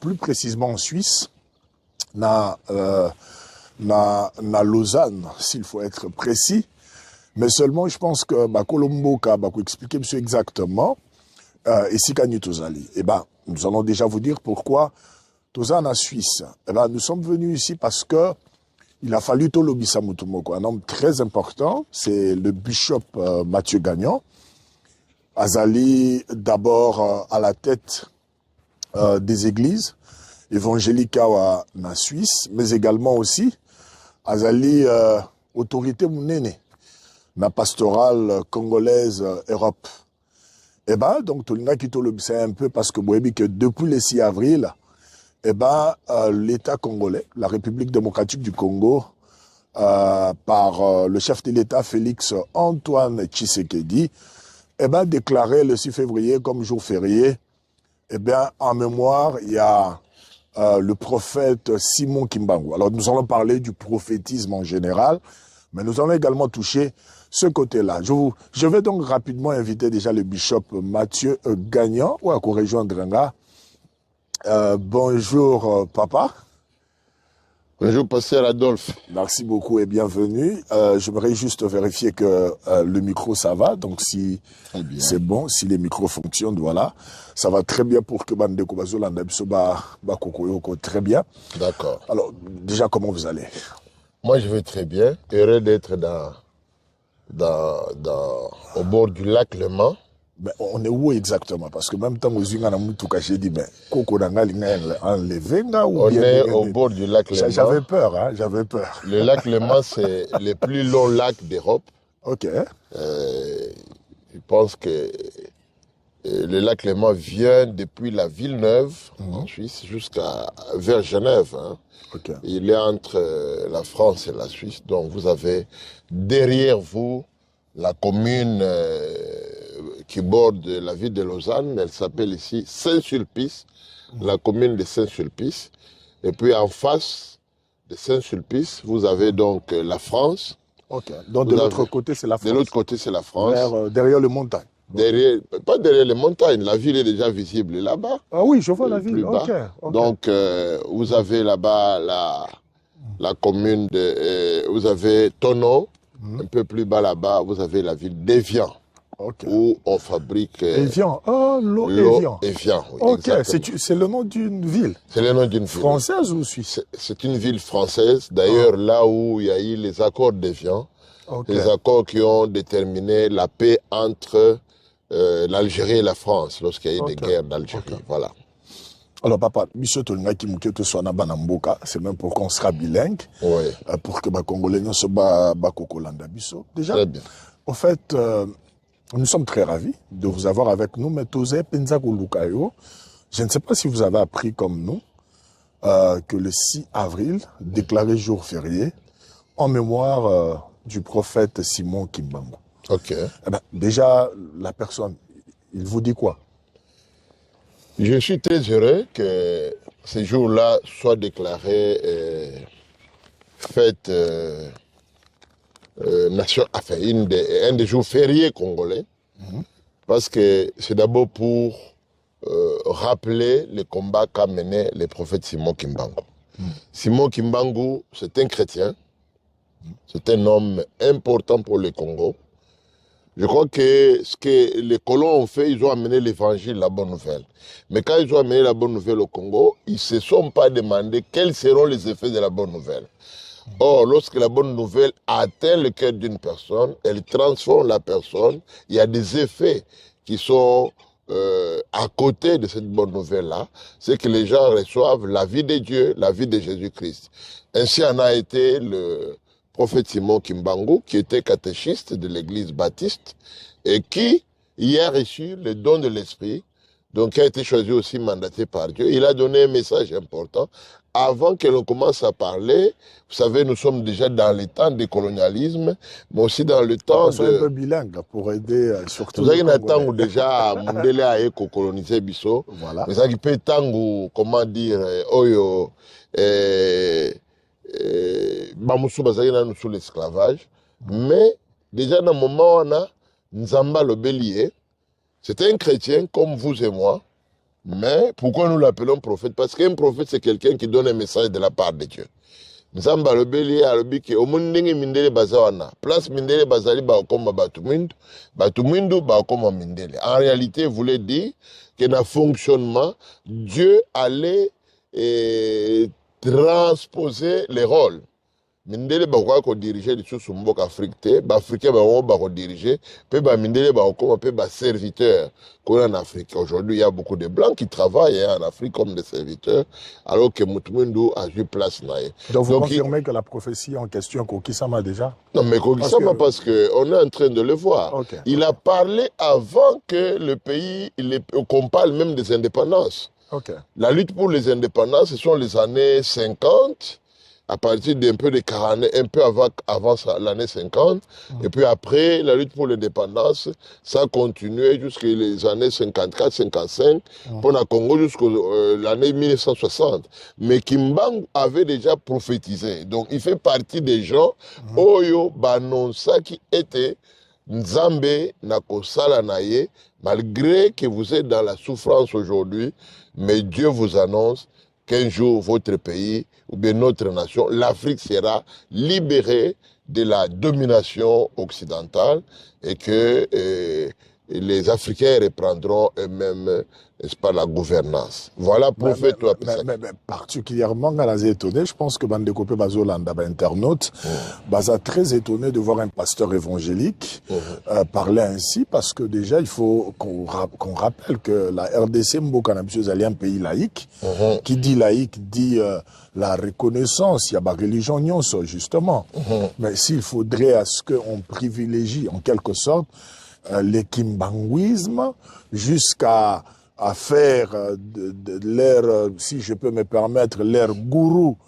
plus précisément en Suisse, na Lausanne, s'il faut être précis. Mais seulement, je pense que Colombo va expliquer monsieur exactement ici quand Tozali. Eh ben, nous allons déjà vous dire pourquoi Tozan en Suisse. Eh ben, nous sommes venus ici parce que il a fallu Tolobisa Mutumoko, un homme très important, c'est le bishop Mathieu Gagnon. Azali, d'abord à la tête des églises évangéliques en Suisse, mais également aussi Azali, autorité mounene, la pastorale congolaise Europe. Eh ben, donc, tout le monde qui Tolobisa un peu parce que depuis le 6 avril, eh ben, l'État congolais, la République démocratique du Congo, par le chef de l'État Félix Antoine Tshisekedi, eh ben, déclaré le 6 février comme jour férié. Eh bien, en mémoire, il y a le prophète Simon Kimbangu. Alors, nous allons parler du prophétisme en général, mais nous allons également toucher ce côté-là. Je vais donc rapidement inviter déjà le bishop Mathieu Gagnon, ou à rejoindre Drenga. Bonjour, papa. Bonjour, pasteur Adolphe. Merci beaucoup et bienvenue. J'aimerais juste vérifier que le micro, ça va. Donc, si c'est bon, si les micros fonctionnent, voilà. Ça va très bien pour que Bande Kobazola Kokoyoko, très bien. D'accord. Alors, déjà, comment vous allez? Moi, je vais très bien. Heureux d'être au bord du lac Le Mans. Ben, on est où exactement? Parce que même temps, j'ai dit, mais Koko enlevé, on est au bord du lac Le Mans. J'avais peur, hein, j'avais peur. Le lac Le Mans, c'est le plus long lac d'Europe. Ok. Je pense que le lac Le Mans vient depuis la Villeneuve, en Suisse, vers Genève. Hein. Okay. Il est entre la France et la Suisse. Donc, vous avez derrière vous la commune qui borde la ville de Lausanne. Elle s'appelle ici Saint-Sulpice, la commune de Saint-Sulpice. Et puis en face de Saint-Sulpice, vous avez donc la France. Ok. Donc de l'autre côté, c'est la France. De l'autre côté, c'est la France. Derrière les montagnes. Pas derrière les montagnes. La ville est déjà visible là-bas. Ah oui, je vois la ville. Okay. Donc vous avez là-bas la commune de... vous avez Tono. Un peu plus bas là-bas, vous avez la ville d'Évian. Okay. Où on fabrique Évian. l'eau Évian. Oui, ok, c'est le nom d'une ville. C'est le nom d'une ville. Française ou suisse? C'est une ville française. D'ailleurs, là où il y a eu les accords d'Évian, les accords qui ont déterminé la paix entre l'Algérie et la France lorsqu'il y a eu des guerres d'Algérie. Voilà. Alors, papa, c'est même pour qu'on sera bilingue, pour que les Congolais ne soient pas Kokolanda Bisso. Déjà, en fait, nous sommes très ravis de vous avoir avec nous, mais Tozé Penzako Lukayo, je ne sais pas si vous avez appris comme nous que le 6 avril, déclaré jour férié, en mémoire du prophète Simon Kimbangu. Ok. Eh ben, déjà, la personne, il vous dit quoi? Je suis très heureux que ce jour-là soit déclaré fête un des jours fériés congolais, parce que c'est d'abord pour rappeler le combat qu'a mené le prophète Simon Kimbangu. Simon Kimbangu, c'est un chrétien, c'est un homme important pour le Congo. Je crois que ce que les colons ont fait, ils ont amené l'évangile, la bonne nouvelle. Mais quand ils ont amené la bonne nouvelle au Congo, ils ne se sont pas demandé quels seront les effets de la bonne nouvelle. Or, lorsque la bonne nouvelle atteint le cœur d'une personne, elle transforme la personne, il y a des effets qui sont à côté de cette bonne nouvelle-là. C'est que les gens reçoivent la vie de Dieu, la vie de Jésus-Christ. Ainsi en a été le prophète Simon Kimbangu, qui était catéchiste de l'église baptiste et qui y a reçu le don de l'esprit, donc qui a été choisi aussi mandaté par Dieu. Il a donné un message important. Avant que l'on commence à parler, vous savez, nous sommes déjà dans le temps du colonialisme, mais aussi dans le temps de... un peu bilingue pour aider surtout... Vous avez un temps où déjà, Mundele a été colonisé, Bisso. Voilà. Mais ça qui peut temps où, comment dire, Oyo... nous sous l'esclavage, mais déjà dans le moment où on a Nzamba le bélier, c'était un chrétien comme vous et moi, Mais pourquoi nous l'appelons prophète? Parce qu'un prophète, c'est quelqu'un qui donne un message de la part de Dieu. Nzamba lobeli alobi ke omundenge mindele bazawana. Place mindele bazali ba okoma batumindu ba okoma mindele. En réalité, voulait dire que dans le fonctionnement, Dieu allait transposer les rôles. Mindele ba ko diriger les sous mboka Afrique te, ba africain ba ko diriger, pe ba mindele ba okoma pe ba serviteur qu'on en Afrique. Aujourd'hui, il y a beaucoup de blancs qui travaillent en Afrique comme des serviteurs, alors que Mutumundu a eu place naïe. Donc vous confirmez que la prophétie en question, Kokisama déjà? Non, mais Kokisama, parce qu'on est en train de le voir. Okay. Il a parlé avant que le pays, qu'on parle même des indépendances. Okay. La lutte pour les indépendances, ce sont les années 50, à partir d'un peu de 40, un peu avant l'année 50, et puis après, la lutte pour l'indépendance, ça a continué jusqu'aux les années 54, 55, pour le Congo jusqu'à l'année 1960. Mais Kimbangu avait déjà prophétisé. Donc, il fait partie des gens, Oyo Banonsa, qui étaient Nzambe Nakosala Naye, malgré que vous êtes dans la souffrance aujourd'hui, mais Dieu vous annonce qu'un jour, votre pays, ou bien notre nation, l'Afrique sera libérée de la domination occidentale et que les Africains reprendront eux-mêmes, n'est-ce pas, la gouvernance. Voilà, prophète. Mais particulièrement, quand on est étonné, je pense que Bande Kopé Bazolanda, internaute, Baza très étonné de voir un pasteur évangélique parler ainsi, parce que déjà, il faut qu'on rappelle que la RDC, est un pays laïque. Qui dit laïque dit la reconnaissance, il y a la religion, justement. Mais s'il faudrait à ce qu'on privilégie, en quelque sorte, le kimbanguisme jusqu'à faire de leur, si je peux me permettre, leur gourou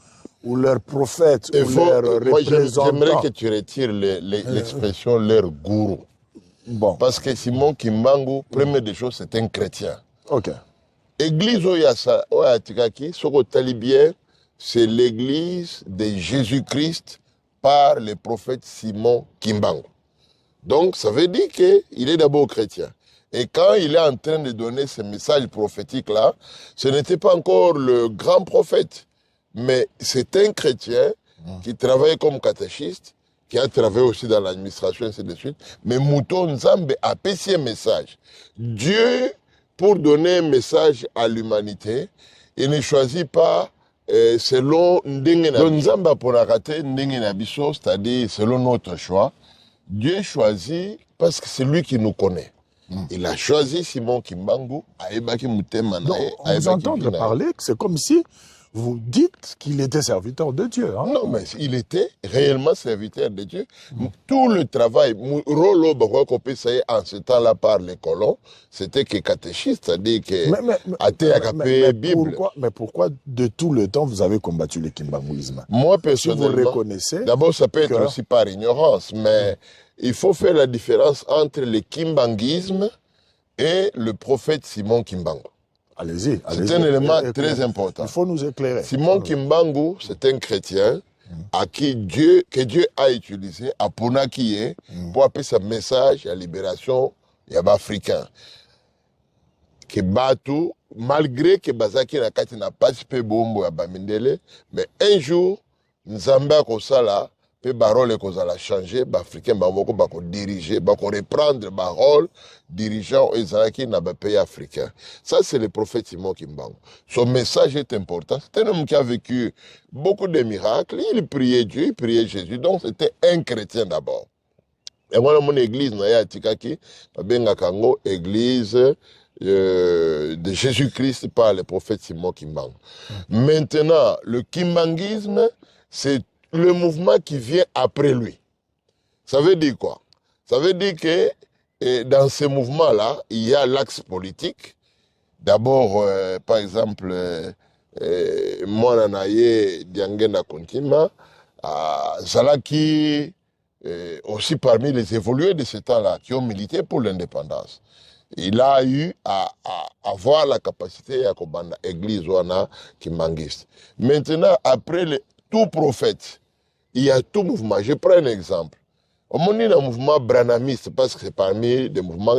ou leur prophète ou leur représentant. J'aimerais que tu retires l'expression leur gourou. Bon. Parce que Simon Kimbangu, première des choses, c'est un chrétien. Ok. Église Oyasa, Oyatikaki, Soko Talibien, c'est l'église de Jésus-Christ par le prophète Simon Kimbangu. Donc, ça veut dire qu'il est d'abord chrétien. Et quand il est en train de donner ce message prophétique-là, ce n'était pas encore le grand prophète, mais c'est un chrétien qui travaille comme catéchiste, qui a travaillé aussi dans l'administration, et ainsi de suite. Mais Mouton Nzambe a passé un message. Dieu, pour donner un message à l'humanité, il ne choisit pas selon Nzamba pour rater Ndengenabiso, c'est-à-dire selon notre choix. Dieu choisit parce que c'est lui qui nous connaît. Il a choisi Simon Kimbangu, Aebaki Mutema. Donc, on vous entend parler que c'est comme si vous dites qu'il était serviteur de Dieu. Hein? Non, mais il était réellement serviteur de Dieu. Tout le travail, Rolo Bakokopé, en ce temps-là par les colons, c'était que catéchiste, c'est-à-dire que Bible. Mais pourquoi de tout le temps vous avez combattu le kimbanguisme? Moi, personnellement, si vous reconnaissez. D'abord, ça peut être aussi par ignorance, mais il faut faire la différence entre le kimbanguisme et le prophète Simon Kimbangu. Allez-y. C'est un élément très important. Il faut nous éclairer. Simon Kimbangu, c'est un chrétien à qui Dieu a utilisé à Ponakié pour appeler ce message à libération africain. Que Batu, malgré que Bazaki Nakati n'a pas participé bombo à Bamindele, mais un jour, Nzamba Kosala, pe barole kozala changer ba africain ba moko ba ko diriger ba ko reprendre ba rôle dirigeant ezalaki na ba pays africain. Ça c'est le prophète Simon Kimbangu. Son message est important. C'est un homme qui a vécu beaucoup de miracles, il priait Dieu, il priait Jésus. Donc c'était un chrétien d'abord. Et moi mon église na ya tikaki ba benga kango église de Jésus-Christ par le prophète Simon Kimbangu. Maintenant, le kimbanguisme, c'est le mouvement qui vient après lui. Ça veut dire quoi? Ça veut dire que dans ce mouvement-là, il y a l'axe politique. D'abord, par exemple, moi, Nanaye, Diangena Kontima, Zalaki, aussi parmi les évolués de ce temps-là, qui ont milité pour l'indépendance. Il a eu à avoir la capacité à combattre l'église Wana Kimbangiste. Maintenant, après tout prophète, il y a tout mouvement. Je prends un exemple. On dit un mouvement branamiste parce que c'est parmi des mouvements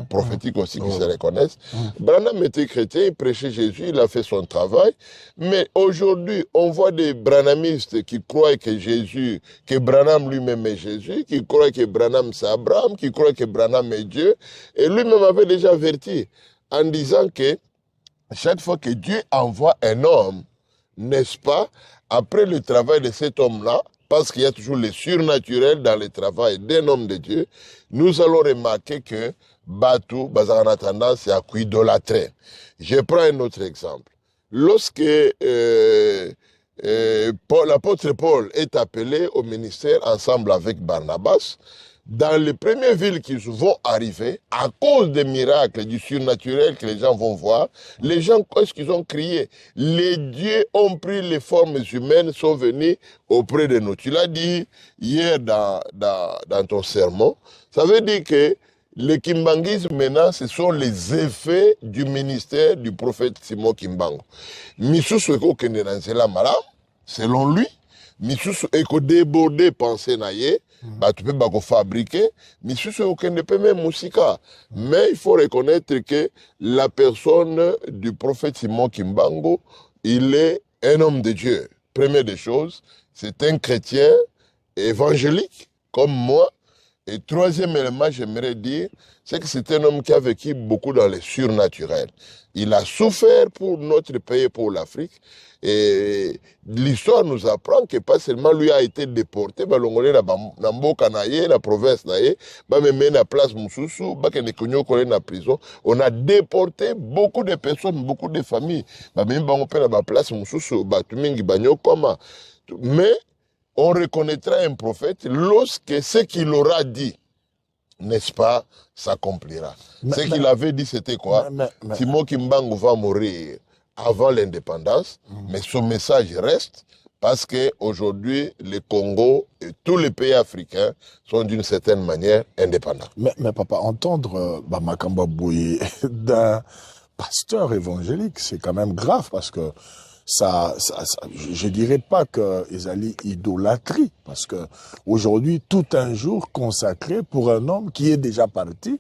prophétiques aussi qui se reconnaissent. Branham était chrétien, il prêchait Jésus, il a fait son travail. Mais aujourd'hui, on voit des branamistes qui croient que Jésus, que Branham lui-même est Jésus, qui croient que Branham c'est Abraham, qui croient que Branham est Dieu. Et lui-même avait déjà averti en disant que chaque fois que Dieu envoie un homme, n'est-ce pas, après le travail de cet homme-là, parce qu'il y a toujours le surnaturel dans le travail d'un homme de Dieu, nous allons remarquer que Batou, Bazar a tendance à idolâtrer. Je prends un autre exemple. Lorsque l'apôtre Paul est appelé au ministère ensemble avec Barnabas, dans les premières villes qui vont arriver, à cause des miracles, du surnaturel que les gens vont voir, les gens, qu'est-ce qu'ils ont crié? Les dieux ont pris les formes humaines, sont venus auprès de nous. Tu l'as dit hier dans ton sermon. Ça veut dire que le kimbangisme, maintenant, ce sont les effets du ministère du prophète Simon Kimbangu. Misusu eko kende na nzela malamu, selon lui, misusu eko débordé pensée naye, bah, tu peux pas fabriquer, mais si aucun ne peut même musika. Mais il faut reconnaître que la personne du prophète Simon Kimbangu, il est un homme de Dieu. Première des choses, c'est un chrétien évangélique, comme moi. Et troisième élément, j'aimerais dire, c'est que c'est un homme qui a vécu beaucoup dans le surnaturel. Il a souffert pour notre pays, pour l'Afrique. Et l'histoire nous apprend que pas seulement lui a été déporté, mais l'ongolais na mboka na ye, la province na ye, ba même na place Moussoussou, ba ke ne konyo kole na prison. On a déporté beaucoup de personnes, beaucoup de familles. Ba même ba on peut na place Moussoussou, ba tumingi banyo koma. Mais on reconnaîtra un prophète lorsque ce qu'il aura dit, n'est-ce pas, s'accomplira. Ce qu'il avait dit, c'était quoi? Simon Kimbangu va mourir avant l'indépendance, mais son message reste parce qu'aujourd'hui, le Congo et tous les pays africains sont d'une certaine manière indépendants. Mais papa, entendre Makamba Bouye d'un pasteur évangélique, c'est quand même grave parce que je dirais pas qu'ils allaient idolâtrie, parce que aujourd'hui, tout un jour consacré pour un homme qui est déjà parti,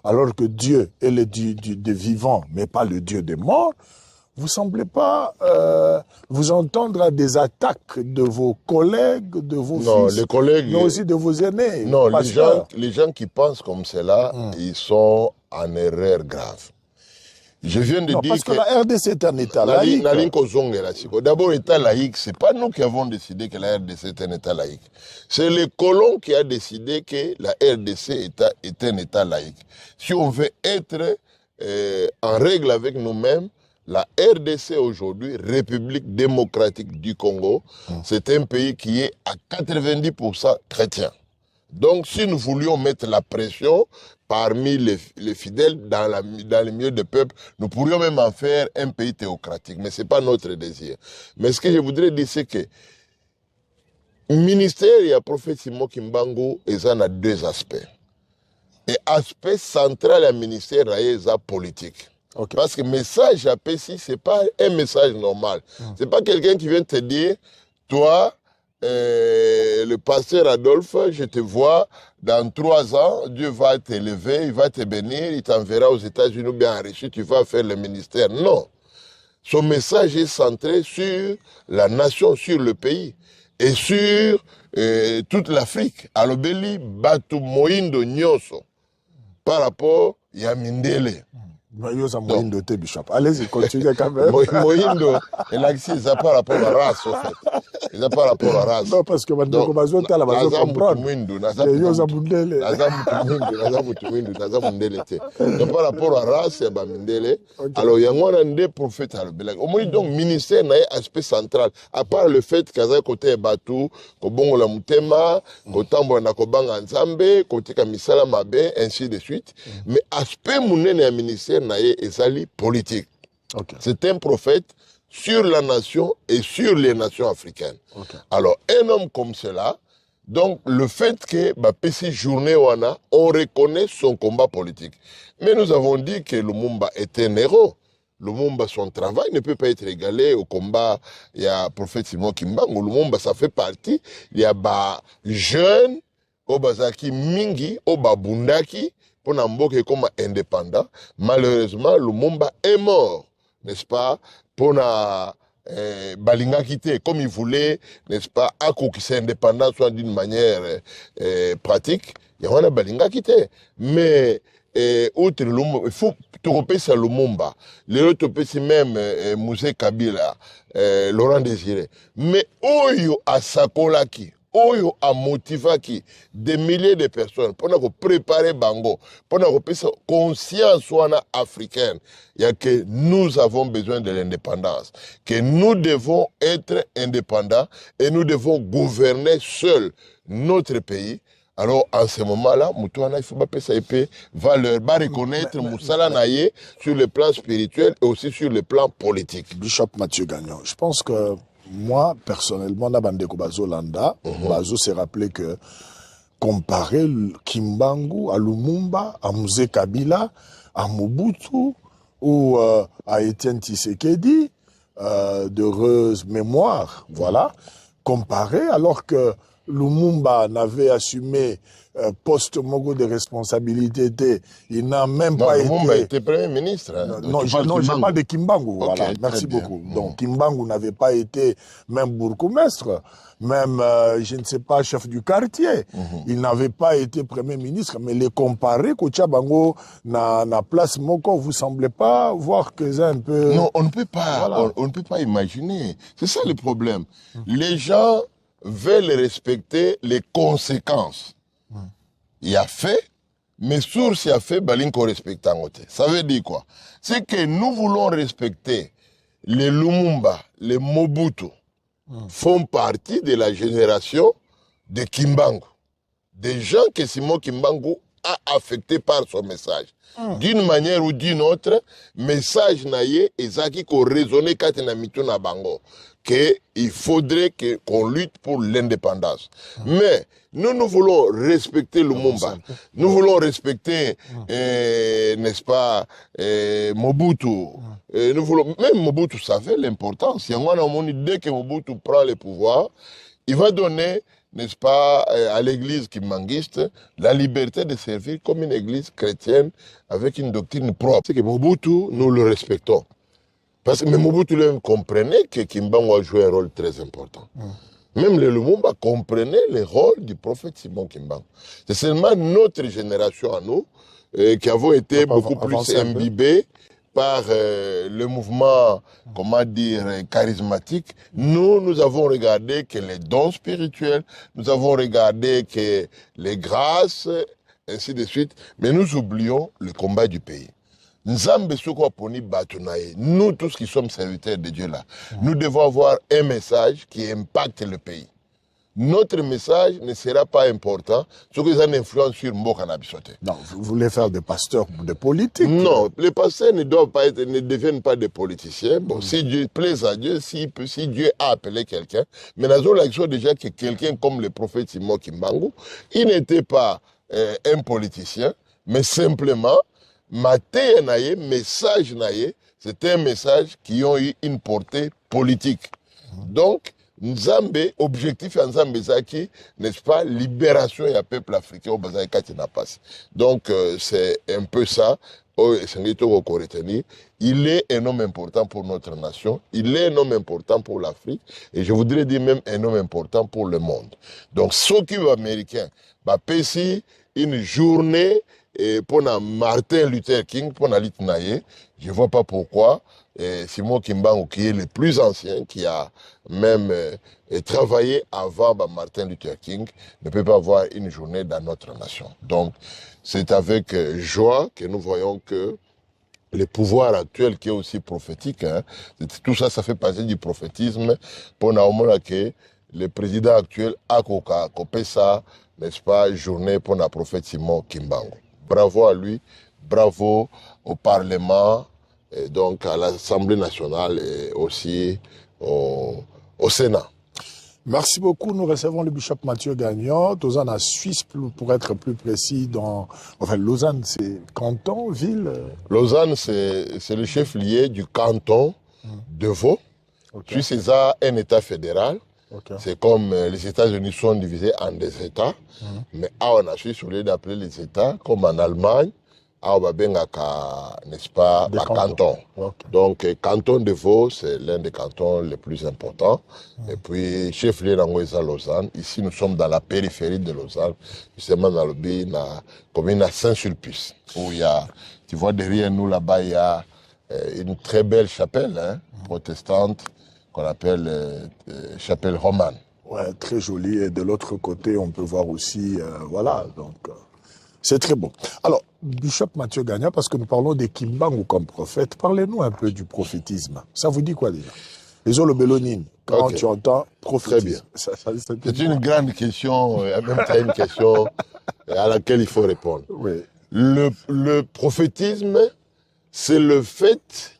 alors que Dieu est le Dieu des vivants, mais pas le Dieu des morts. Vous semblez pas vous entendre à des attaques de vos collègues, de vos fils, les collègues, mais aussi de vos aînés. Non, les gens qui pensent comme cela, ils sont en erreur grave. Je viens de dire parce que la RDC est un État laïque. D'abord, État laïque, c'est pas nous qui avons décidé que la RDC est un État laïque. C'est le colon qui a décidé que la RDC est un État laïque. Si on veut être en règle avec nous-mêmes, la RDC aujourd'hui, République démocratique du Congo, c'est un pays qui est à 90% chrétien. Donc, si nous voulions mettre la pression parmi les fidèles dans le milieu des peuples, nous pourrions même en faire un pays théocratique. Mais ce n'est pas notre désir. Mais ce que je voudrais dire, c'est que le ministère et le prophète Simon Kimbangu, ils en ont deux aspects. Et aspect central du ministère, c'est politique. Okay. Parce que le message à Pessi, ce n'est pas un message normal. Ce n'est pas quelqu'un qui vient te dire, toi, le pasteur Adolphe, je te vois, dans 3 ans, Dieu va t'élever, il va te bénir, il t'enverra aux États-Unis bien enrichi, tu vas faire le ministère. Non. Son message est centré sur la nation, sur le pays et sur toute l'Afrique. Alobeli, Batu Moindo Nyoso, par rapport à Yamindele. Allez-y, continuez quand même. Moindo, et l'accès, ça par rapport à la race, en fait. Ça par rapport à la race. Non, parce que maintenant, comme on a la base comprendre. Donc, par rapport à la race, il y a Mindele. Alors, il y a un des prophètes à l'Obélag. Au moins, donc, ministère n'a un aspect central. À part le fait qu'il y a un côté Batou, Kobongo la Moutema, Kotambo na Kobanga Nzambe, côté Kamisala Mabe, ainsi de suite. Mais aspect mounen un ministère n'a ezali politique. Okay. C'est un prophète sur la nation et sur les nations africaines. Okay. Alors, un homme comme cela, donc le fait que Pessi journée wana, on reconnaît son combat politique. Mais nous avons dit que Lumumba est un héros. Lumumba, son travail ne peut pas être égalé au combat. Il y a le prophète Simon Kimbangu. Lumumba, ça fait partie. Il y a jeunes Obazaki mingi, Obabundaki, pour Namboke comme indépendant. Malheureusement, Lumumba est mort, n'est-ce pas, pour na Balinga quitté, comme il voulait, n'est-ce pas, Ako qui s'est indépendant, soit d'une manière pratique, il y a Balinga quitté. Mais, outre Lumumba, il faut topé ça Lumumba, le topé c'est même Musée Kabila, Laurent Désiré. Mais Oyo Asakolaki, Oyo a motivaki des milliers de personnes pour nous préparer Bango, pour nous faire conscience africaine, il y a que nous avons besoin de l'indépendance, que nous devons être indépendants et nous devons gouverner seuls notre pays. Alors, en ce moment-là, il faut pas ça valeur, va reconnaître Moussala Naye sur le plan spirituel et aussi sur le plan politique. Bishop Mathieu Gagnon, je pense que moi, personnellement, dans Bandeko Bazolanda, Bazo s'est rappelé que comparer Kimbangu à Lumumba, à Musée Kabila, à Mobutu ou à Étienne Tshisekedi, d'heureuse mémoire, voilà, comparer alors que Lumumba n'avait assumé post-Mogo de responsabilité, il n'a même pas été... Lumumba était Premier ministre. Hein. Non, je parle de Kimbangu, okay, voilà, merci beaucoup. Donc Kimbangu n'avait pas été même bourgmestre, même, je ne sais pas, chef du quartier. Il n'avait pas été Premier ministre, mais les comparer, Kocha Bango, na place Moko, vous semblez pas voir que c'est un peu... Non, on ne peut pas, voilà. on ne peut pas imaginer. C'est ça le problème. Les gens veulent respecter les conséquences. Il a fait, mais source a fait, balinko respecte. Ça veut dire quoi? C'est que nous voulons respecter les Lumumba, les Mobutu, font partie de la génération de Kimbangu. Des gens que Simon Kimbangu a affecté par son message. D'une manière ou d'une autre, message naïe et zaki ko raisonné katina mituna bango qu'il faudrait qu'on lutte pour l'indépendance. Mais nous voulons respecter Lumumba. Nous voulons respecter, n'est-ce pas, Mobutu. Nous voulons, même Mobutu savait l'importance. Dès que Mobutu prend le pouvoir, il va donner, n'est-ce pas, à l'église kimbanguiste, la liberté de servir comme une église chrétienne avec une doctrine propre. C'est que Mobutu, nous le respectons. Parce que Mobutu lui comprenait que Kimbangu a joué un rôle très important. Même le Lumumba comprenait le rôle du prophète Simon Kimbangu. C'est seulement notre génération à nous qui avons été beaucoup plus imbibés par le mouvement, comment dire, charismatique. Nous avons regardé que les dons spirituels, nous avons regardé que les grâces, ainsi de suite, mais nous oublions le combat du pays. Nous tous qui sommes serviteurs de Dieu là, nous devons avoir un message qui impacte le pays. Notre message ne sera pas important, ce qui a une influence sur Mboka Nabisote. Non, vous voulez faire des pasteurs de politique? Non, les pasteurs ne doivent pas être, ne deviennent pas des politiciens. Bon, si Dieu plaise à Dieu, si Dieu a appelé quelqu'un, mais nous avons déjà que quelqu'un comme le prophète Simon Kimbangu, il n'était pas un politicien, mais simplement maté naye, message naye, c'était un message qui a eu une portée politique. Donc, Nzambe, objectif Nzambe Zaki, n'est-ce pas, libération du peuple africain au Bazaï Katinapas. Donc, c'est un peu ça. Il est un homme important pour notre nation, il est un homme important pour l'Afrique, et je voudrais dire même un homme important pour le monde. Donc, ceux qui sont américains, c'est une journée pour Martin Luther King, pour Litnaye, je ne vois pas pourquoi Simon Kimbangu, qui est le plus ancien, qui a même travaillé avant Martin Luther King, ne peut pas avoir une journée dans notre nation. Donc, c'est avec joie que nous voyons que le pouvoir actuel, qui est aussi prophétique, hein, tout ça, ça fait partie du prophétisme, pour que le président actuel a coupé ça, n'est-ce pas, journée pour le prophète Simon Kimbangu. Bravo à lui, bravo au Parlement, et donc à l'Assemblée nationale et aussi au Sénat. Merci beaucoup. Nous recevons le bishop Mathieu Gagnon, Lausanne à Suisse, pour être plus précis. Enfin, Lausanne, c'est canton, ville? Lausanne, c'est le chef-lieu du canton de Vaud. Okay. Suisse, c'est un État fédéral. Okay. C'est comme les États-Unis sont divisés en des États, mais en Suisse, au lieu d'appeler les États, comme en Allemagne, n'est-ce pas, Des canton. Okay. Donc, canton de Vaud, c'est l'un des cantons les plus importants. Et puis, chef-lieu d'Angoueza, Lausanne. Ici, nous sommes dans la périphérie de Lausanne, justement dans le pays, dans la commune à Saint-Sulpice, où il y a, tu vois derrière nous là-bas, il y a une très belle chapelle, hein, protestante, qu'on appelle chapelle romane. Ouais, très jolie. Et de l'autre côté, on peut voir aussi, voilà, donc... c'est très beau. Alors, Bishop Mathieu Gagna, parce que nous parlons des Kimbangu comme prophète, parlez-nous un peu du prophétisme. Ça vous dit quoi déjà? Les Olobélonines, quand tu entends prophétisme. Très bien. C'est une grande question, en même temps une question à laquelle il faut répondre. Oui. Le prophétisme, c'est le fait,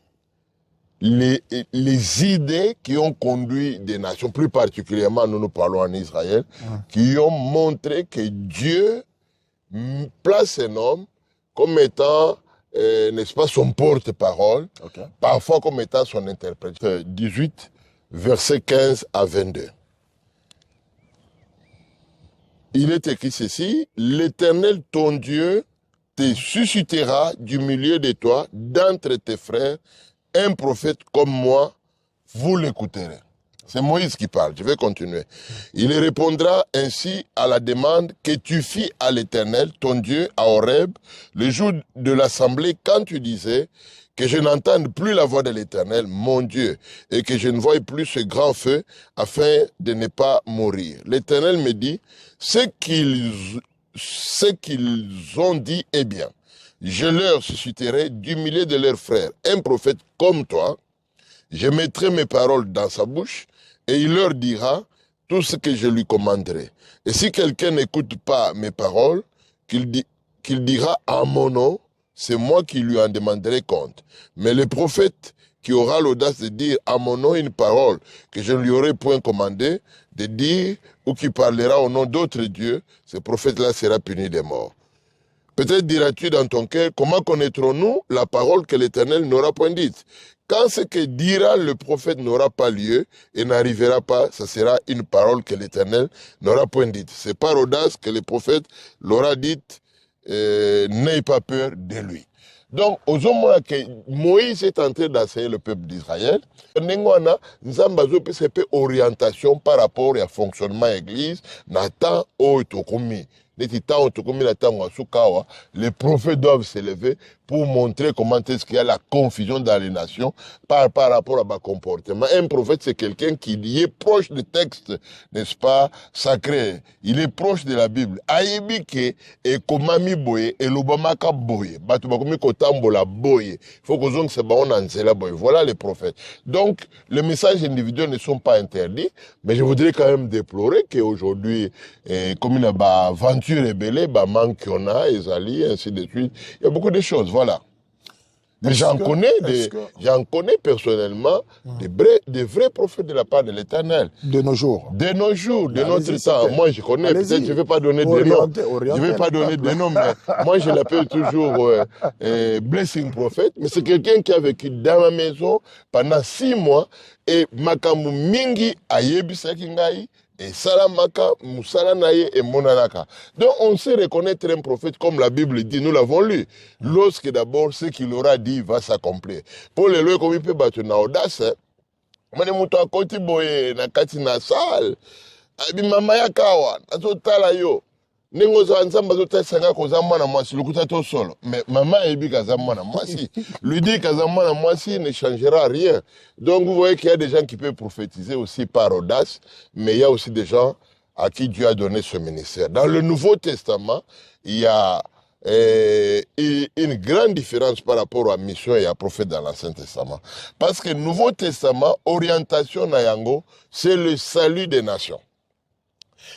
les idées qui ont conduit des nations, plus particulièrement, nous parlons en Israël, qui ont montré que Dieu place un homme comme étant, n'est-ce pas, son porte-parole, parfois comme étant son interprète. 18, versets 15 à 22. Il est écrit ceci: l'Éternel, ton Dieu, te suscitera du milieu de toi, d'entre tes frères, un prophète comme moi, vous l'écouterez. C'est Moïse qui parle, je vais continuer. Il répondra ainsi à la demande que tu fis à l'Éternel, ton Dieu, à Horeb, le jour de l'assemblée, quand tu disais que je n'entende plus la voix de l'Éternel, mon Dieu, et que je ne voie plus ce grand feu, afin de ne pas mourir. L'Éternel me dit, ce qu'ils ont dit est bien. Je leur susciterai du milieu de leurs frères un prophète comme toi. Je mettrai mes paroles dans sa bouche, et il leur dira tout ce que je lui commanderai. Et si quelqu'un n'écoute pas mes paroles, qu'il dira à mon nom, c'est moi qui lui en demanderai compte. Mais le prophète qui aura l'audace de dire à mon nom une parole que je ne lui aurai point commandée, de dire ou qui parlera au nom d'autres dieux, ce prophète-là sera puni de mort. Peut-être diras-tu dans ton cœur, comment connaîtrons-nous la parole que l'Éternel n'aura point dite? Quand ce que dira le prophète n'aura pas lieu et n'arrivera pas, ça sera une parole que l'Éternel n'aura point dite. C'est par audace que le prophète l'aura dite, n'aie pas peur de lui. Donc, aux hommes que Moïse est en train d'enseigner le peuple d'Israël, nous avons une orientation par rapport au fonctionnement de l'église, Nathan ou Tokomi. Les prophètes doivent s'élever pour montrer comment est-ce qu'il y a la confusion dans les nations par rapport à leur comportement. Un prophète, c'est quelqu'un qui est proche du texte, n'est-ce pas, sacré. Il est proche de la Bible. Aïbike et komami boye et lobamaka boye. Batubakomi kotambola boye. Il faut que nous se baronne boye. Voilà les prophètes. Donc, les messages individuels ne sont pas interdits, mais je voudrais quand même déplorer qu'aujourd'hui, comme il y a venture rébellée, manque qu'on a, Ezali, ainsi de suite. Il y a beaucoup de choses, voilà. Mais j'en connais personnellement des vrais prophètes de la part de l'Éternel. De nos jours. De nos jours, de notre temps. Moi, je connais, peut-être je ne vais pas donner des noms. Je ne vais pas donner des noms, mais moi, je l'appelle toujours Blessing Prophet. Mais c'est quelqu'un qui a vécu dans ma maison pendant 6 mois et Makamu Mingi Ayebisa Kingai. Et Salamaka, Moussalanaye et Monanaka. Donc on sait reconnaître un prophète comme la Bible dit, nous l'avons lu. Lorsque d'abord ce qu'il aura dit va s'accomplir. Pour les lois comme il peut battre na audace, mane muto akoti boye na kati na sal. Abi mama ya kawa, azotala yo. Nengo za nzamba zotesanga koza mwana mwasi lukuta to solo. Mais maman ebi kaza mwana mwasi. Lui dit kaza mwana mwasi ne changera rien. Donc vous voyez qu'il y a des gens qui peuvent prophétiser aussi par audace, mais il y a aussi des gens à qui Dieu a donné ce ministère. Dans le Nouveau Testament, il y a une grande différence par rapport à la mission et à prophète dans l'Ancien Testament. Parce que le Nouveau Testament, orientation na yango, c'est le salut des nations.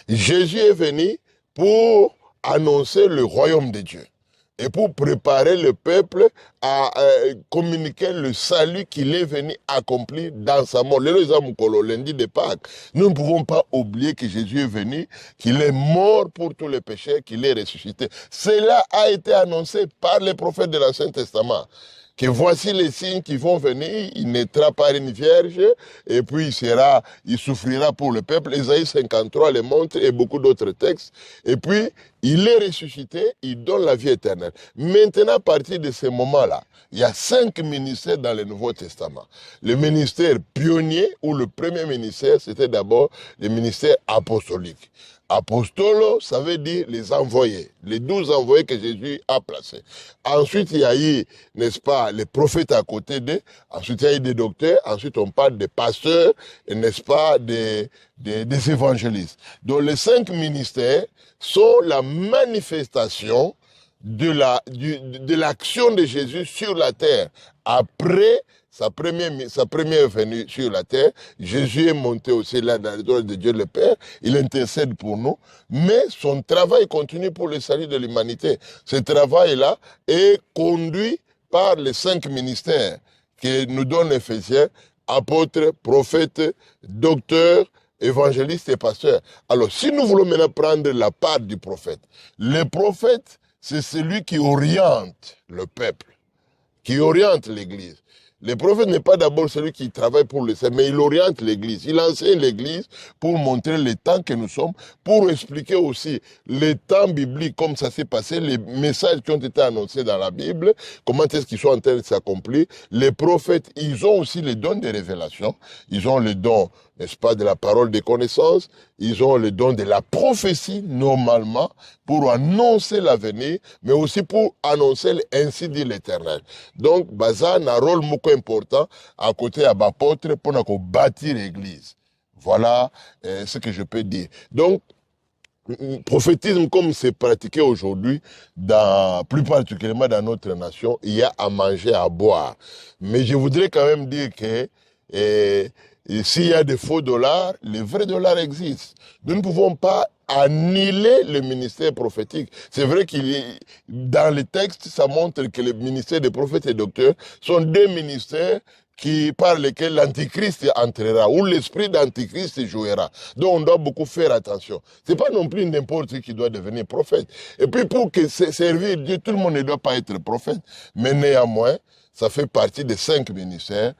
Jésus est venu pour annoncer le royaume de Dieu et pour préparer le peuple à communiquer le salut qu'il est venu accomplir dans sa mort. Lundi de Pâques, nous ne pouvons pas oublier que Jésus est venu, qu'il est mort pour tous les péchés, qu'il est ressuscité. Cela a été annoncé par les prophètes de l'Ancien Testament. que voici les signes qui vont venir, il naîtra par une vierge, et puis il souffrira pour le peuple. Ésaïe 53 le montre, et beaucoup d'autres textes. Et puis, il est ressuscité, il donne la vie éternelle. Maintenant, à partir de ce moment-là, il y a 5 ministères dans le Nouveau Testament. Le ministère pionnier, ou le premier ministère, c'était d'abord le ministère apostolique. Apostolo, ça veut dire les envoyés, les 12 envoyés que Jésus a placés. Ensuite, il y a eu, n'est-ce pas, les prophètes à côté d'eux. Ensuite, il y a eu des docteurs. Ensuite, on parle des pasteurs, n'est-ce pas, des évangélistes. Donc, les 5 ministères sont la manifestation de l'action de Jésus sur la terre. Après sa première venue sur la terre, Jésus est monté aussi là dans les droits de Dieu le Père, il intercède pour nous, mais son travail continue pour le salut de l'humanité. Ce travail-là est conduit par les 5 ministères que nous donne Éphésiens, apôtres, prophètes, docteurs, évangélistes et pasteurs. Alors, si nous voulons maintenant prendre la part du prophète, le prophète, c'est celui qui oriente le peuple, qui oriente l'Église. Le prophète n'est pas d'abord celui qui travaille pour le Seigneur, mais il oriente l'Église. Il enseigne l'Église pour montrer le temps que nous sommes, pour expliquer aussi les temps bibliques, comme ça s'est passé, les messages qui ont été annoncés dans la Bible, comment est-ce qu'ils sont en train de s'accomplir. Les prophètes, ils ont aussi les dons de révélation. Ils ont les dons, n'est-ce pas, de la parole des connaissances. Ils ont le don de la prophétie, normalement, pour annoncer l'avenir, mais aussi pour annoncer ainsi dit l'Éternel. Donc, ça a un rôle beaucoup important à côté à l'apôtre pour bâtir l'Église. Voilà ce que je peux dire. Donc, prophétisme comme c'est pratiqué aujourd'hui, plus particulièrement dans notre nation, il y a à manger, à boire. Mais je voudrais quand même dire que s'il y a des faux dollars, les vrais dollars existent. Nous ne pouvons pas annihiler le ministère prophétique. C'est vrai dans les textes, ça montre que le ministère des prophètes et docteurs sont 2 ministères par lesquels l'antichrist entrera, où l'esprit d'antichrist jouera. Donc on doit beaucoup faire attention. C'est pas non plus n'importe qui doit devenir prophète. Et puis pour servir Dieu, tout le monde ne doit pas être prophète. Mais néanmoins, ça fait partie des 5 ministères.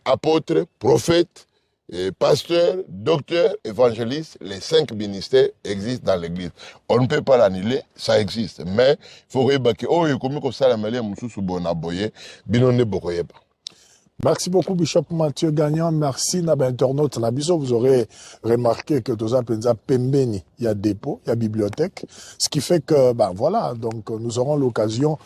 Apôtres, prophètes, pasteurs, docteurs, évangélistes, les 5 ministères existent dans l'Église. On ne peut pas l'annuler, ça existe. Mais il faut que Merci beaucoup, Bishop Mathieu Gagnon. Merci, internaute Nabiso. Vous aurez remarqué que dans un Pembeni, il y a dépôt, il y a bibliothèque. Ce qui fait que, voilà, donc nous aurons l'occasion.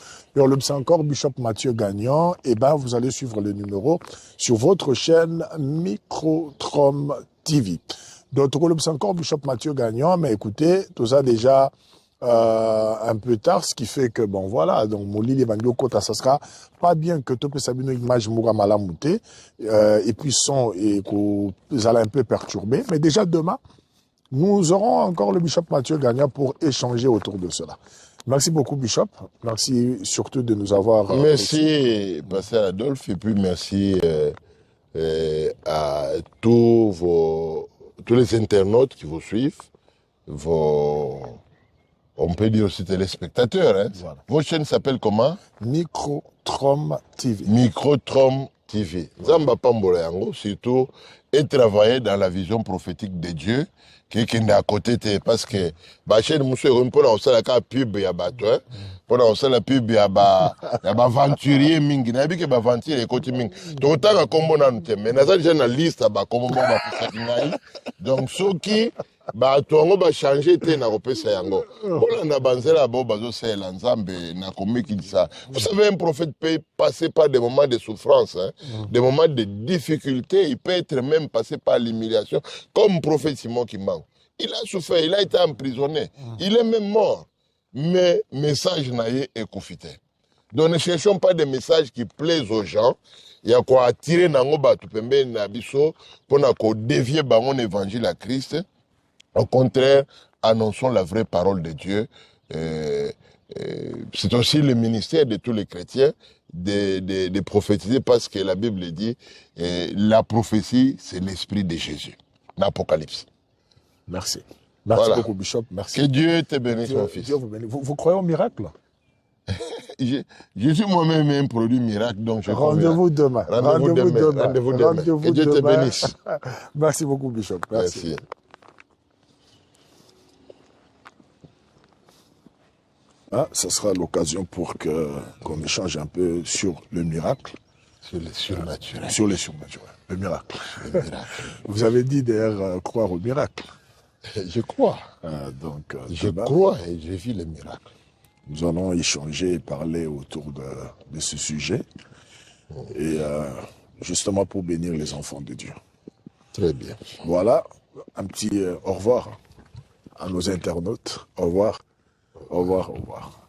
C'est encore Bishop Mathieu Gagnon. Et vous allez suivre le numéro sur votre chaîne Microtrom TV. Donc, c'est encore Bishop Mathieu Gagnon. Mais écoutez, tout ça déjà un peu tard, ce qui fait que, voilà, donc, mon lit Kota, ça sera pas bien que tu peux une image Mouramala Mouté, et puis son, et que vous allez un peu perturber. Mais déjà demain, nous aurons encore le Bishop Mathieu Gagnon pour échanger autour de cela. Merci beaucoup, Bishop. Merci surtout de nous avoir... merci, Pasteur Adolphe, et puis merci à tous les internautes qui vous suivent, on peut dire aussi téléspectateurs. Hein. Voilà. Votre chaîne s'appelle comment? Microtrom TV. Microtrom TV. Zamba Pambola Yango, surtout, et travailler dans la vision prophétique de Dieu, qui est à côté, parce que, la chaîne, monsieur, pour la pub, il y a bateau, pour la pub, il y a aventurier mingi, na bi ke aventurier côté mingi. Donc, tant que combo na nous mais na déjà na liste, comment donc, ceux qui, tuango changer te na kopesa yango. Voilà na banzela bo bazo sela nzambe na komiki ça. Vous savez, un prophète peut passer par des moments de souffrance, hein, des moments de difficulté, il peut être même passé par l'humiliation, comme prophète Simon Kimbangu. Il a souffert, il a été emprisonné, il est même mort. Mais message naïe est confité. Donc ne cherchons pas des messages qui plaisent aux gens. Il y a quoi attirer nango batu pembe na biso pour na ko dévier bangon évangile à Christ. Au contraire, annonçons la vraie parole de Dieu. C'est aussi le ministère de tous les chrétiens de prophétiser parce que la Bible dit la prophétie, c'est l'esprit de Jésus. L'Apocalypse. Merci. Merci beaucoup, Bishop. Merci. Que Dieu te bénisse, mon fils. Dieu vous bénisse. Vous croyez au miracle? je suis moi-même un produit miracle, donc je crois Rendez-vous demain. Rendez-vous demain. Rendez-vous demain. Que Dieu te bénisse. Merci beaucoup, Bishop. Merci. Merci. Ah, ça sera l'occasion pour qu'on échange un peu sur le miracle. Sur le surnaturel. Sur le surnaturel. Le miracle. Le miracle. Vous avez dit d'ailleurs croire au miracle. Je crois. Je crois et je vis le miracle. Nous allons échanger et parler autour de ce sujet. Et justement pour bénir les enfants de Dieu. Très bien. Voilà, un petit au revoir à nos internautes. Au revoir. Au revoir, au revoir.